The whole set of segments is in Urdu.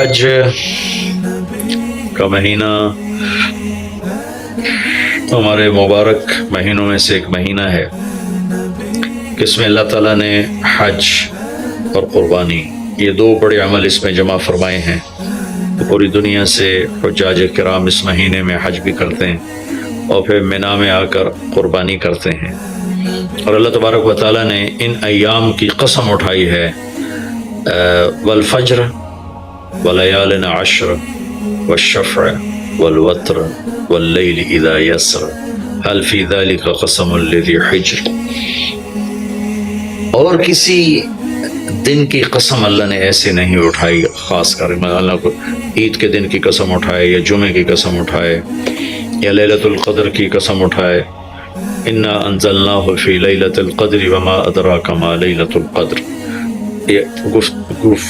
حج کا مہینہ ہمارے مبارک مہینوں میں سے ایک مہینہ ہے کہ اس میں اللہ تعالیٰ نے حج اور قربانی یہ دو بڑے عمل اس میں جمع فرمائے ہیں۔ پوری دنیا سے حجاج کرام اس مہینے میں حج بھی کرتے ہیں اور پھر مینا میں آ کر قربانی کرتے ہیں، اور اللہ تبارک و تعالیٰ نے ان ایام کی قسم اٹھائی ہے، والفجر ولیال عشر والشفع والوتر واللیل اذا یسر هل فی ذلک قسم لذی حجر۔ اور کسی دن کی قسم اللہ نے ایسے نہیں اٹھائی، خاص کر اللہ کو عید کے دن کی قسم اٹھائے یا جمعے کی قسم اٹھائے یا لیلۃ القدر کی قسم اٹھائے، انا انزلناہ فی لیلۃ القدر وما ادراک ما لیلۃ القدر، یہ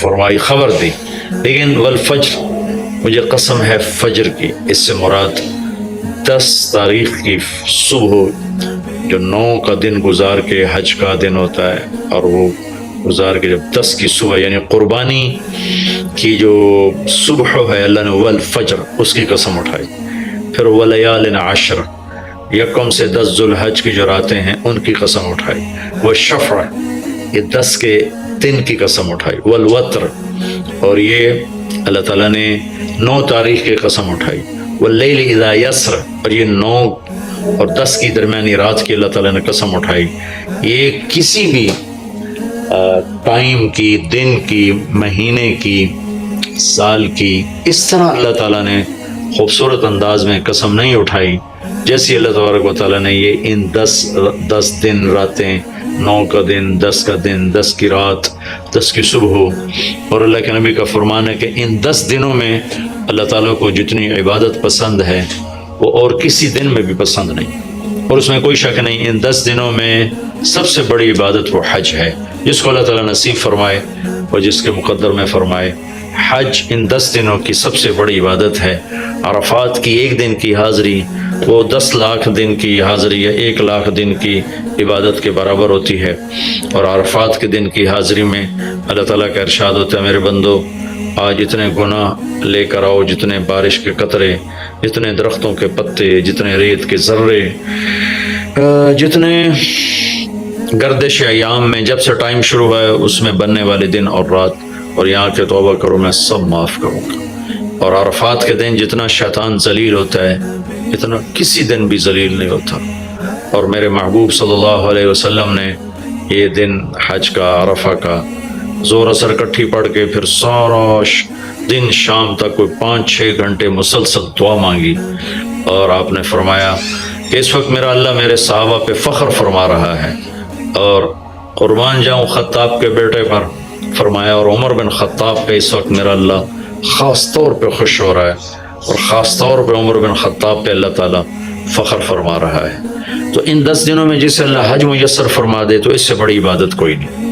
فرمائی خبر دی۔ لیکن والفجر، مجھے قسم ہے فجر کی، اس سے مراد 10 تاریخ کی صبح جو 9 کا دن گزار کے حج کا دن ہوتا ہے، اور وہ گزار کے جب 10 کی صبح یعنی قربانی کی جو صبح ہے، اللہ نے والفجر اس کی قسم اٹھائی۔ پھر ولیال عشر، یکم سے 10 ذوالحج کی جو راتیں ہیں ان کی قسم اٹھائی۔ والشفع، یہ 10 کے دن کی قسم اٹھائی۔ والوتر، اور یہ اللہ تعالیٰ نے 9 تاریخ کی قسم اٹھائی۔ واللیل اذا یسر، اور یہ 9 اور 10 کی درمیانی رات کی اللہ تعالیٰ نے قسم اٹھائی۔ یہ کسی بھی ٹائم کی، دن کی، مہینے کی، سال کی، اس طرح اللہ تعالیٰ نے خوبصورت انداز میں قسم نہیں اٹھائی جیسی اللہ تبارک و تعالیٰ نے یہ ان 10 دن راتیں، 9 کا دن، 10 کا دن، 10 کی رات، 10 کی صبح، اور اللہ کے نبی کا فرمان ہے کہ ان 10 دنوں میں اللہ تعالیٰ کو جتنی عبادت پسند ہے وہ اور کسی دن میں بھی پسند نہیں، اور اس میں کوئی شک نہیں ان 10 دنوں میں سب سے بڑی عبادت وہ حج ہے، جس کو اللہ تعالیٰ نصیب فرمائے اور جس کے مقدر میں فرمائے۔ حج ان 10 دنوں کی سب سے بڑی عبادت ہے۔ عرفات کی 1 دن کی حاضری وہ 10 لاکھ دن کی حاضری یا 1 لاکھ دن کی عبادت کے برابر ہوتی ہے، اور عرفات کے دن کی حاضری میں اللہ تعالیٰ کا ارشاد ہوتا ہے، میرے بندو آج جتنے گناہ لے کر آؤ، جتنے بارش کے قطرے، جتنے درختوں کے پتے، جتنے ریت کے ذرے، جتنے گردش ایام میں جب سے ٹائم شروع ہوا ہے اس میں بننے والے دن اور رات، اور یہاں کے توبہ کرو میں سب معاف کروں گا۔ اور عرفات کے دن جتنا شیطان ذلیل ہوتا ہے اتنا کسی دن بھی ذلیل نہیں ہوتا، اور میرے محبوب صلی اللہ علیہ وسلم نے یہ دن حج کا، عرفہ کا، زور اثر کٹھی پڑھ کے پھر سارا دن شام تک کوئی 5-6 گھنٹے مسلسل دعا مانگی، اور آپ نے فرمایا کہ اس وقت میرا اللہ میرے صحابہ پہ فخر فرما رہا ہے، اور قربان جاؤں خطاب کے بیٹے پر، فرمایا، اور عمر بن خطاب پہ اس وقت میرا اللہ خاص طور پہ خوش ہو رہا ہے، اور خاص طور پہ عمر بن خطاب پہ اللہ تعالیٰ فخر فرما رہا ہے۔ تو ان 10 دنوں میں جسے اللہ حج میسر فرما دے تو اس سے بڑی عبادت کوئی نہیں۔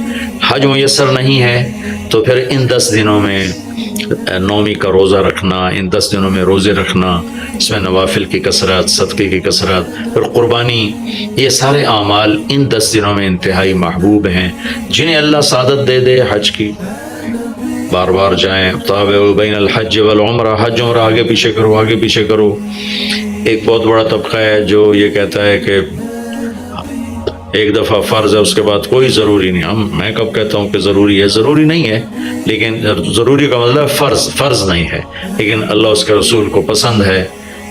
حج میسر نہیں ہے تو پھر ان 10 دنوں میں نومی کا روزہ رکھنا، ان 10 دنوں میں روزے رکھنا، اس میں نوافل کی کثرت، صدقے کی کثرت، پھر قربانی، یہ سارے اعمال ان 10 دنوں میں انتہائی محبوب ہیں، جنہیں اللہ سعادت دے دے حج کی، بار بار جائیں۔ تابعوا بین الحج والعمرہ، حج عمرہ آگے پیچھے کرو، آگے پیچھے کرو۔ ایک بہت بڑا طبقہ ہے جو یہ کہتا ہے کہ ایک دفعہ فرض ہے اس کے بعد کوئی ضروری نہیں۔ میں کب کہتا ہوں کہ ضروری ہے؟ ضروری نہیں ہے، لیکن ضروری کا مطلب فرض نہیں ہے، لیکن اللہ اس کے رسول کو پسند ہے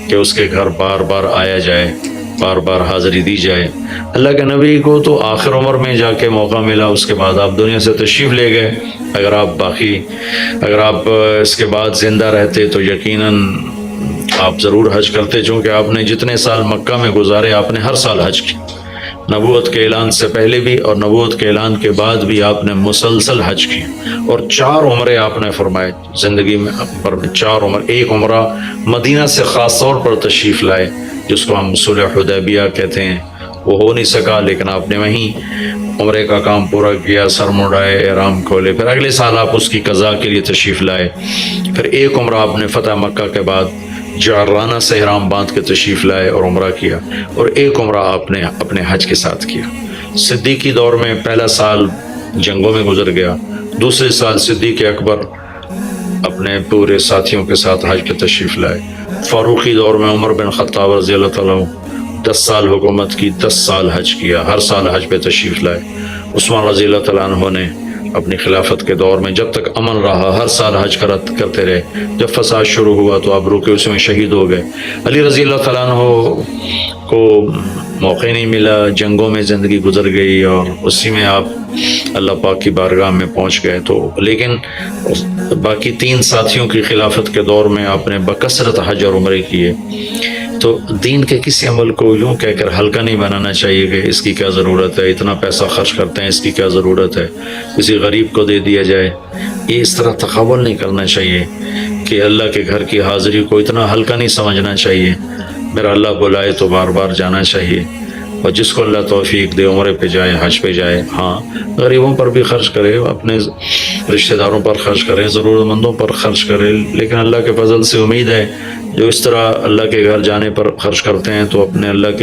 کہ اس کے گھر بار بار آیا جائے، بار بار حاضری دی جائے۔ اللہ کے نبی کو تو آخر عمر میں جا کے موقع ملا، اس کے بعد آپ دنیا سے تشریف لے گئے۔ اگر آپ اس کے بعد زندہ رہتے تو یقیناً آپ ضرور حج کرتے، چونکہ آپ نے جتنے سال مکہ میں گزارے آپ نے ہر سال حج کی، نبوت کے اعلان سے پہلے بھی اور نبوت کے اعلان کے بعد بھی آپ نے مسلسل حج کی، اور 4 عمرے آپ نے فرمائے زندگی میں، 4 عمرے۔ ایک عمرہ مدینہ سے خاص طور پر تشریف لائے جس کو ہم صلح حدیبیہ کہتے ہیں، وہ ہو نہیں سکا، لیکن آپ نے وہیں عمرے کا کام پورا کیا، سر مڑائے، احرام کھولے، پھر اگلے سال آپ اس کی قضا کے لیے تشریف لائے۔ پھر ایک عمرہ آپ نے فتح مکہ کے بعد جعرانہ سے احرام باندھ کے تشریف لائے اور عمرہ کیا، اور ایک عمرہ آپ نے اپنے حج کے ساتھ کیا۔ صدیقی دور میں پہلا سال جنگوں میں گزر گیا، دوسرے سال صدیق اکبر اپنے پورے ساتھیوں کے ساتھ حج پہ تشریف لائے۔ فاروقی دور میں عمر بن خطاب رضی اللہ تعالیٰ 10 سال حکومت کی، 10 سال حج کیا، ہر سال حج پہ تشریف لائے۔ عثمان رضی اللہ تعالیٰ عنہ نے اپنی خلافت کے دور میں جب تک امن رہا ہر سال حج کرتے رہے، جب فساد شروع ہوا تو آپ رکے، اس میں شہید ہو گئے۔ علی رضی اللہ تعالیٰ عنہ کو موقع نہیں ملا، جنگوں میں زندگی گزر گئی اور اسی میں آپ اللہ پاک کی بارگاہ میں پہنچ گئے۔ تو لیکن باقی 3 ساتھیوں کی خلافت کے دور میں آپ نے بکثرت حج اور عمرے کیے۔ تو دین کے کسی عمل کو یوں کہہ کر ہلکا نہیں بنانا چاہیے کہ اس کی کیا ضرورت ہے، اتنا پیسہ خرچ کرتے ہیں، اس کی کیا ضرورت ہے، کسی غریب کو دے دیا جائے۔ یہ اس طرح تقابل نہیں کرنا چاہیے کہ اللہ کے گھر کی حاضری کو اتنا ہلکا نہیں سمجھنا چاہیے۔ میرا اللہ بلائے تو بار بار جانا چاہیے، اور جس کو اللہ توفیق دے عمرے پہ جائے، حج پہ جائے۔ ہاں غریبوں پر بھی خرچ کرے، اپنے رشتہ داروں پر خرچ کرے، ضرورت مندوں پر خرچ کرے، لیکن اللہ کے فضل سے امید ہے جو اس طرح اللہ کے گھر جانے پر خرچ کرتے ہیں تو اپنے اللہ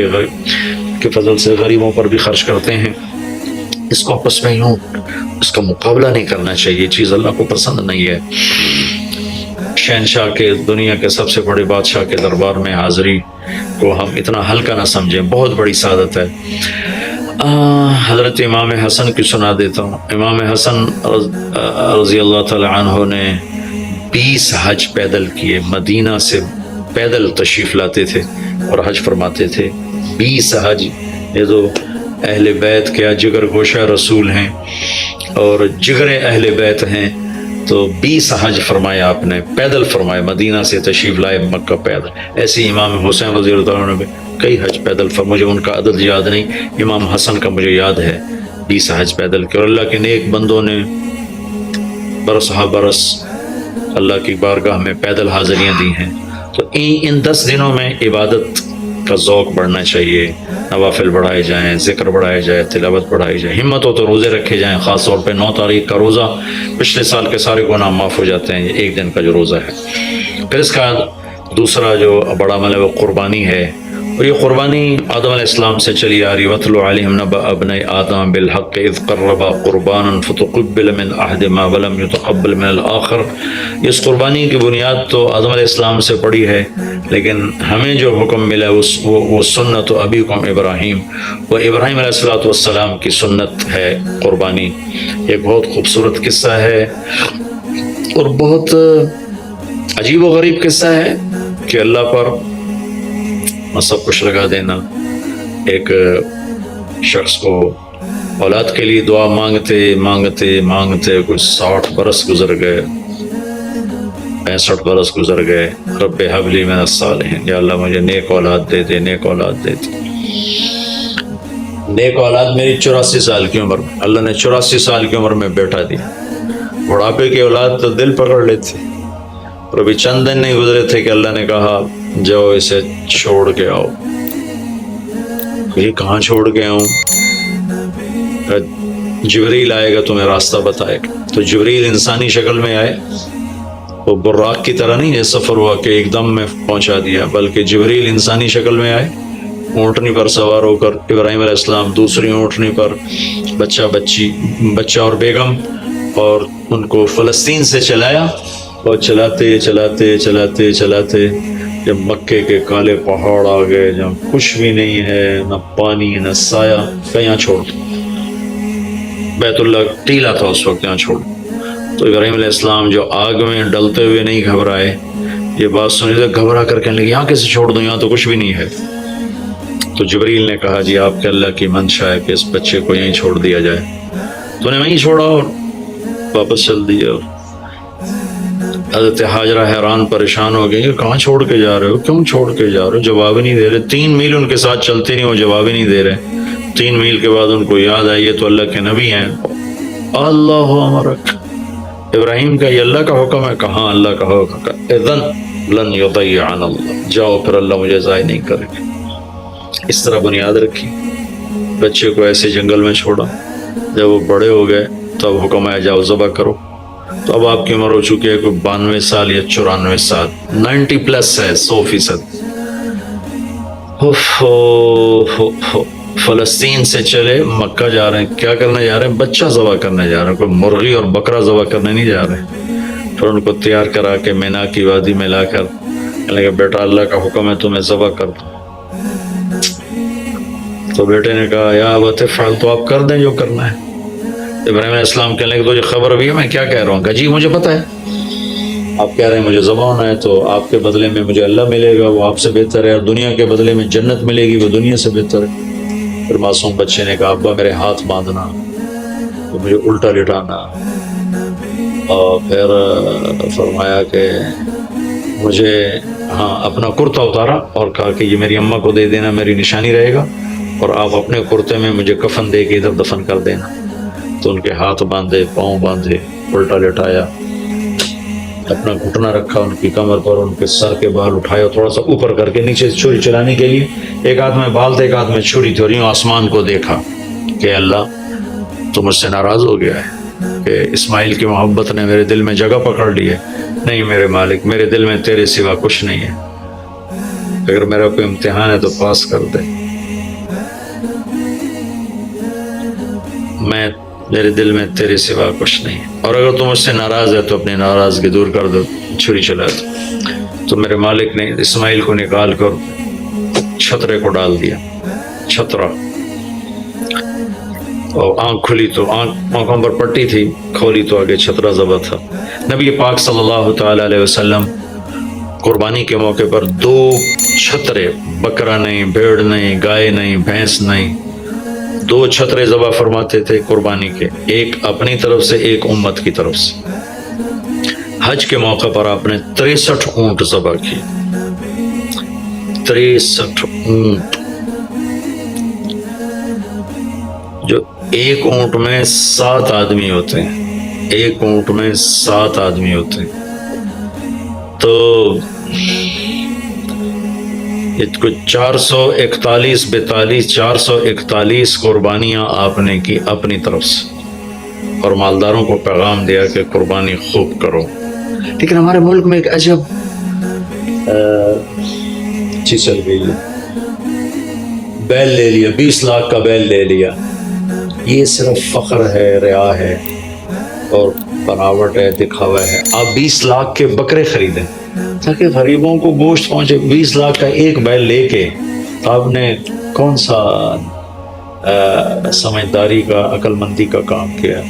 کے فضل سے غریبوں پر بھی خرچ کرتے ہیں۔ اس کو آپس میں یوں اس کا مقابلہ نہیں کرنا چاہیے، چیز اللہ کو پسند نہیں ہے۔ شہنشاہ کے، دنیا کے سب سے بڑے بادشاہ کے دربار میں حاضری کو ہم اتنا ہلکا نہ سمجھیں، بہت بڑی سعادت ہے۔ حضرت امام حسن کی سنا دیتا ہوں۔ امام حسن رضی اللہ تعالی عنہ نے 20 حج پیدل کیے، مدینہ سے پیدل تشریف لاتے تھے اور حج فرماتے تھے۔ 20 حج، یہ تو اہل بیت کیا جگر گوشہ رسول ہیں اور جگر اہل بیت ہیں، تو 20 حج فرمایا آپ نے، پیدل فرمایا، مدینہ سے تشریف لائے مکہ پیدل۔ ایسے امام حسین رضی اللہ عنہ نے کئی حج پیدل مجھے ان کا عدد یاد نہیں، امام حسن کا مجھے یاد ہے 20 حج پیدل کے، اور اللہ کے نیک بندوں نے برس ہا برس اللہ کی بارگاہ میں پیدل حاضریاں دی ہیں۔ تو ان 10 دنوں میں عبادت کا ذوق بڑھنا چاہیے، نوافل بڑھائے جائیں، ذکر بڑھائے جائے، تلاوت بڑھائی جائے، ہمت ہو تو روزے رکھے جائیں، خاص طور پہ 9 تاریخ کا روزہ پچھلے سال کے سارے گناہ معاف ہو جاتے ہیں، ایک دن کا جو روزہ ہے۔ پھر اس کا دوسرا جو بڑا عمل ہے وہ قربانی ہے، اور یہ قربانی آدم علیہ السلام سے چلی آ رہی۔ وَاتْلُ عَلَيْهِمْ نَبَأَ ابْنَيْ آدَمَ بِالْحَقِّ إِذْ قَرَّبَا قُرْبَانًا فَتُقُبِّلَ مِنْ أَحَدِهِمَا وَلَمْ يُتَقَبَّلْ مِنَ الْآخَرِ۔ اس قربانی کی بنیاد تو آدم علیہ السلام سے پڑی ہے، لیکن ہمیں جو حکم ملا وہ سنت ابیکم ابراہیم، وہ ابراہیم علیہ السلام کی سنت ہے قربانی۔ ایک بہت خوبصورت قصہ ہے اور بہت عجیب و غریب قصہ ہے کہ اللہ پر سب کچھ لگا دینا۔ ایک شخص کو اولاد کے لیے دعا مانگتے مانگتے مانگتے کچھ 60 برس گزر گئے، 65 برس گزر گئے۔ رب ہب لی من الصالحین، یا اللہ مجھے نیک اولاد دے دے، نیک اولاد دے دے۔ نیک اولاد میری 84 سال کی عمر میں، اللہ نے 84 سال کی عمر میں بیٹا دیا۔ بڑھاپے کی اولاد تو دل پکڑ لیتی، اور ابھی چند دن نہیں گزرے تھے کہ اللہ نے کہا جاؤ اسے چھوڑ کے آؤ۔ یہ کہاں چھوڑ کے آؤں؟ جبریل آئے گا تمہیں راستہ بتائے گا۔ تو جبریل انسانی شکل میں آئے، وہ براق کی طرح نہیں یہ سفر ہوا کہ ایک دم میں پہنچا دیا، بلکہ جبریل انسانی شکل میں آئے، اونٹنی پر سوار ہو کر، ابراہیم علیہ السلام دوسری اونٹنی پر، بچہ اور بیگم، اور ان کو فلسطین سے چلایا، اور چلاتے چلاتے چلاتے چلاتے جب مکے کے کالے پہاڑ آ گئے جہاں کچھ بھی نہیں ہے، نہ پانی نہ سایہ، کہیں چھوڑ دو۔ بیت اللہ ٹیلا تھا اس وقت، یہاں چھوڑ دو۔ تو ابراہیم علیہ السلام جو آگ میں ڈلتے ہوئے نہیں گھبرائے، یہ بات سنی تو گھبرا کر کہنے لگے یہاں کیسے چھوڑ دوں، یہاں تو کچھ بھی نہیں ہے۔ تو جبریل نے کہا جی آپ کے اللہ کی منشا ہے کہ اس بچے کو یہیں چھوڑ دیا جائے۔ تو نے وہیں چھوڑا اور واپس چل دیا۔ حضرت ہاجرہ حیران پریشان ہو گئی، کہاں چھوڑ کے جا رہے ہو، کیوں چھوڑ کے جا رہے ہو؟ جواب ہی نہیں دے رہے۔ 3 میل ان کے ساتھ چلتے نہیں، وہ جواب ہی نہیں دے رہے۔ 3 میل کے بعد ان کو یاد آئی یہ تو اللہ کے نبی ہیں۔ اللہ امرک، ابراہیم کا یہ اللہ کا حکم ہے؟ کہاں اللہ کا حکم ہے؟ اذن لن یضیعنا اللہ، جاؤ پھر اللہ مجھے ضائع نہیں کرے گا۔ اس طرح بنیاد رکھی، بچے کو ایسے جنگل میں چھوڑا۔ جب وہ بڑے ہو گئے تو اب حکم آیا جاؤ ذبح کرو۔ تو اب آپ کی عمر ہو چکی ہے کوئی 92 سال یا 94 سال، 90 پلس ہے، 100%۔ فلسطین سے چلے مکہ جا رہے ہیں، کیا کرنے جا رہے ہیں؟ بچہ ذبح کرنے جا رہے ہیں، کوئی مرغی اور بکرا ذبح کرنے نہیں جا رہے ہیں۔ پھر ان کو تیار کرا کے مینا کی وادی میں لا کر کہنے لگے بیٹا اللہ کا حکم ہے تمہیں ذبح کر دو. تو بیٹے نے کہا یا ابت افعل، تو آپ کر دیں جو کرنا ہے. ابراہیم علیہ السلام کہنے لگے تجھے خبر بھی ہے میں کیا کہہ رہا ہوں؟ کہا جی مجھے پتہ ہے، آپ کہہ رہے ہیں مجھے ذبح ہونا ہے تو آپ کے بدلے میں مجھے اللہ ملے گا، وہ آپ سے بہتر ہے، اور دنیا کے بدلے میں جنت ملے گی، وہ دنیا سے بہتر ہے. پھر معصوم بچے نے کہا ابا میرے ہاتھ باندھنا، تو مجھے الٹا لٹانا، اور پھر فرمایا کہ مجھے اپنا کرتا اتارا اور کہا کہ یہ میری اماں کو دے دینا، میری نشانی رہے گا، اور آپ اپنے کرتے میں مجھے کفن دے کے ادھر دفن کر دینا. تو ان کے ہاتھ باندھے، پاؤں باندھے، الٹا لٹایا، اپنا گھٹنا رکھا ان کی کمر پر، ان کے سر کے بال اٹھائے اور تھوڑا سا اوپر کر کے نیچے چھری چلانے کے لیے ایک ہاتھ میں بال تھے ایک ہاتھ میں چھری تھی، اور یوں آسمان کو دیکھا کہ اللہ تو مجھ سے ناراض ہو گیا ہے کہ اسماعیل کی محبت نے میرے دل میں جگہ پکڑ لی ہے. نہیں میرے مالک، میرے دل میں تیرے سوا کچھ نہیں ہے، اگر میرا کوئی امتحان ہے تو پاس کر دے. میرے دل میں تیرے سوا کچھ نہیں ہے، اور اگر تم مجھ سے ناراض ہے تو اپنی ناراضگی دور کر دو، چھری چلا دو. تو میرے مالک نے اسماعیل کو نکال کر چھترے کو ڈال دیا، چھترا، اور آنکھ کھلی تو آنکھوں پر پٹی تھی، کھولی تو آگے چھترا ذبح تھا. نبی پاک صلی اللہ تعالی علیہ وسلم قربانی کے موقع پر 2 چھترے، بکرا نہیں، بھیڑ نہیں، گائے نہیں، بھینس نہیں، 2 چھترے ذبح فرماتے تھے قربانی کے، ایک اپنی طرف سے ایک امت کی طرف سے. حج کے موقع پر آپ نے 63 اونٹ ذبح کیے، 63 اونٹ، جو ایک اونٹ میں 7 آدمی ہوتے ہیں، ایک اونٹ میں 7 آدمی ہوتے ہیں. تو کچھ 441 قربانیاں آپ نے کی اپنی طرف سے، اور مالداروں کو پیغام دیا کہ قربانی خوب کرو. لیکن ہمارے ملک میں ایک عجب چیز چل گئی ہے، بیل لے لیا، 20 لاکھ کا بیل لے لیا. یہ صرف فخر ہے، ریا ہے اور بناوٹ ہے، دکھاوا ہے. آپ 20 لاکھ کے بکرے خریدیں تاکہ غریبوں کو گوشت پہنچے. 20 لاکھ کا ایک بیل لے کے آپ نے کون سا سمجھداری کا، عقل مندی کا کام کیا؟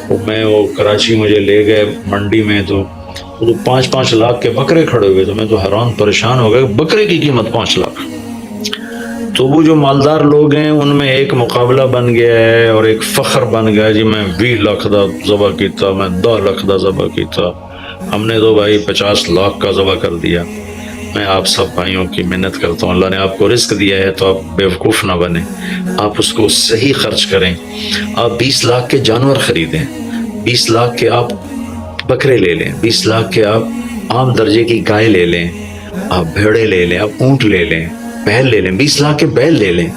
وہ کراچی مجھے لے گئے منڈی میں، تو 5 لاکھ کے بکرے کھڑے ہوئے، تو میں تو حیران پریشان ہو گئے، بکرے کی قیمت 5 لاکھ. تو وہ جو مالدار لوگ ہیں ان میں ایک مقابلہ بن گیا ہے اور ایک فخر بن گیا، جی میں 20 لاکھ دا ذبح کیتا، میں 10 لاکھ دا ذبح کیتا، ہم نے تو بھائی 50 لاکھ کا ذبح کر دیا. میں آپ سب بھائیوں کی منت کرتا ہوں، اللہ نے آپ کو رزق دیا ہے تو آپ بیوقوف نہ بنیں، آپ اس کو صحیح خرچ کریں. آپ 20 لاکھ کے جانور خریدیں، 20 لاکھ کے آپ بکرے لے لیں، 20 لاکھ کے آپ عام درجے کی گائے لے لیں، آپ بھیڑے لے لیں، آپ اونٹ لے لیں، بیل لے لیں، 20 لاکھ کے بیل لے لیں،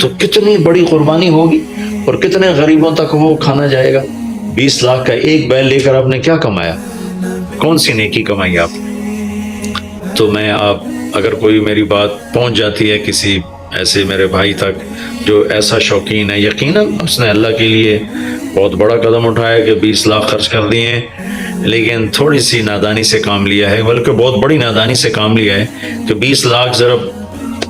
تو کتنی بڑی قربانی ہوگی اور کتنے غریبوں تک وہ کھانا جائے گا. 20 لاکھ کا ایک بیل لے کر آپ نے کیا کمایا؟ کون سی نیکی کمائی آپ؟ تو میں اگر کوئی میری بات پہنچ جاتی ہے کسی ایسے میرے بھائی تک جو ایسا شوقین ہے، یقیناً اس نے اللہ کے لیے بہت بڑا قدم اٹھایا کہ 20 لاکھ خرچ کر دیے ہیں، لیکن تھوڑی سی نادانی سے کام لیا ہے، بلکہ بہت بڑی نادانی سے کام لیا ہے کہ 20 لاکھ ضرب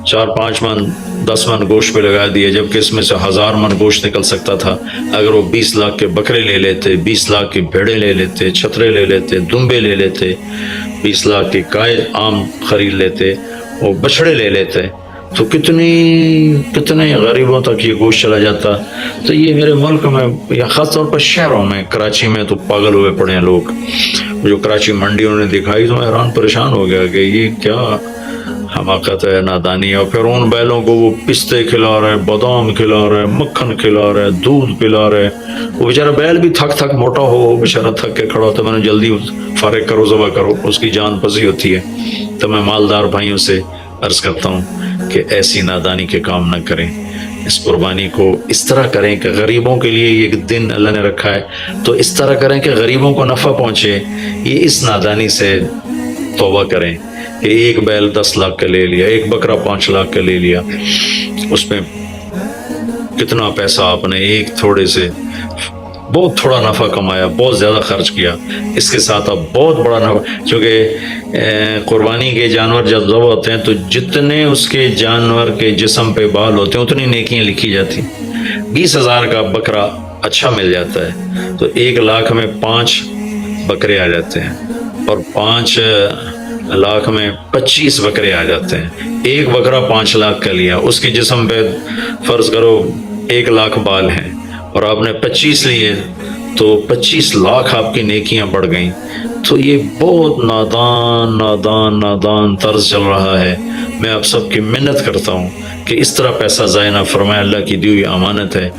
4-5 من 10 من گوشت پہ لگا دیے، جبکہ اس میں سے 1000 من گوشت نکل سکتا تھا اگر وہ 20 لاکھ کے بکرے لے لیتے، 20 لاکھ کی بھیڑے لے لیتے، چھترے لے لیتے، دمبے لے لیتے، 20 لاکھ کی گائے عام خرید لیتے، وہ بچڑے لے لیتے، تو کتنے غریبوں تک یہ گوشت چلا جاتا. تو یہ میرے ملک میں یا خاص طور پر شہروں میں، کراچی میں تو پاگل ہوئے پڑے ہیں لوگ. جو کراچی منڈیوں نے دکھائی تو میں حیران پریشان ہو گیا کہ یہ کیا حماقت ہے، نادانی ہے. اور پھر ان بیلوں کو وہ پستے کھلا رہے، بادام کھلا رہے، مکھن کھلا رہے، دودھ پلا رہے. وہ بیچارہ بیل بھی تھک موٹا ہو، بیچارہ تھک کے کھڑا ہوتا ہے، میں نے جلدی فارغ کرو، ذبح کرو، اس کی جان پسی ہوتی ہے. تو میں مالدار بھائیوں سے عرض کرتا ہوں کہ ایسی نادانی کے کام نہ کریں. اس قربانی کو اس طرح کریں کہ غریبوں کے لیے ایک دن اللہ نے رکھا ہے تو اس طرح کریں کہ غریبوں کو نفع پہنچے. یہ اس نادانی سے توبہ کریں کہ ایک بیل 10 لاکھ کا لے لیا، ایک بکرا 5 لاکھ کا لے لیا، اس میں کتنا پیسہ آپ نے ایک تھوڑے سے بہت تھوڑا نفع کمایا، بہت زیادہ خرچ کیا، اس کے ساتھ اب بہت بڑا نفع، چونکہ قربانی کے جانور جب ذبح ہوتے ہیں تو جتنے اس کے جانور کے جسم پہ بال ہوتے ہیں اتنی نیکیاں لکھی جاتی ہیں۔ 20,000 کا بکرا اچھا مل جاتا ہے تو 1 لاکھ میں 5 بکرے آ جاتے ہیں، اور 5 لاکھ میں 25 بکرے آ جاتے ہیں۔ ایک بکرا 5 لاکھ کا لیا، اس کے جسم پہ فرض کرو 1 لاکھ بال ہیں اور آپ نے 25 لیے تو 25 لاکھ آپ کی نیکیاں بڑھ گئیں۔ تو یہ بہت نادان طرز چل رہا ہے۔ میں آپ سب کی منت کرتا ہوں کہ اس طرح پیسہ ضائع نہ فرمائے، اللہ کی دی ہوئی امانت ہے،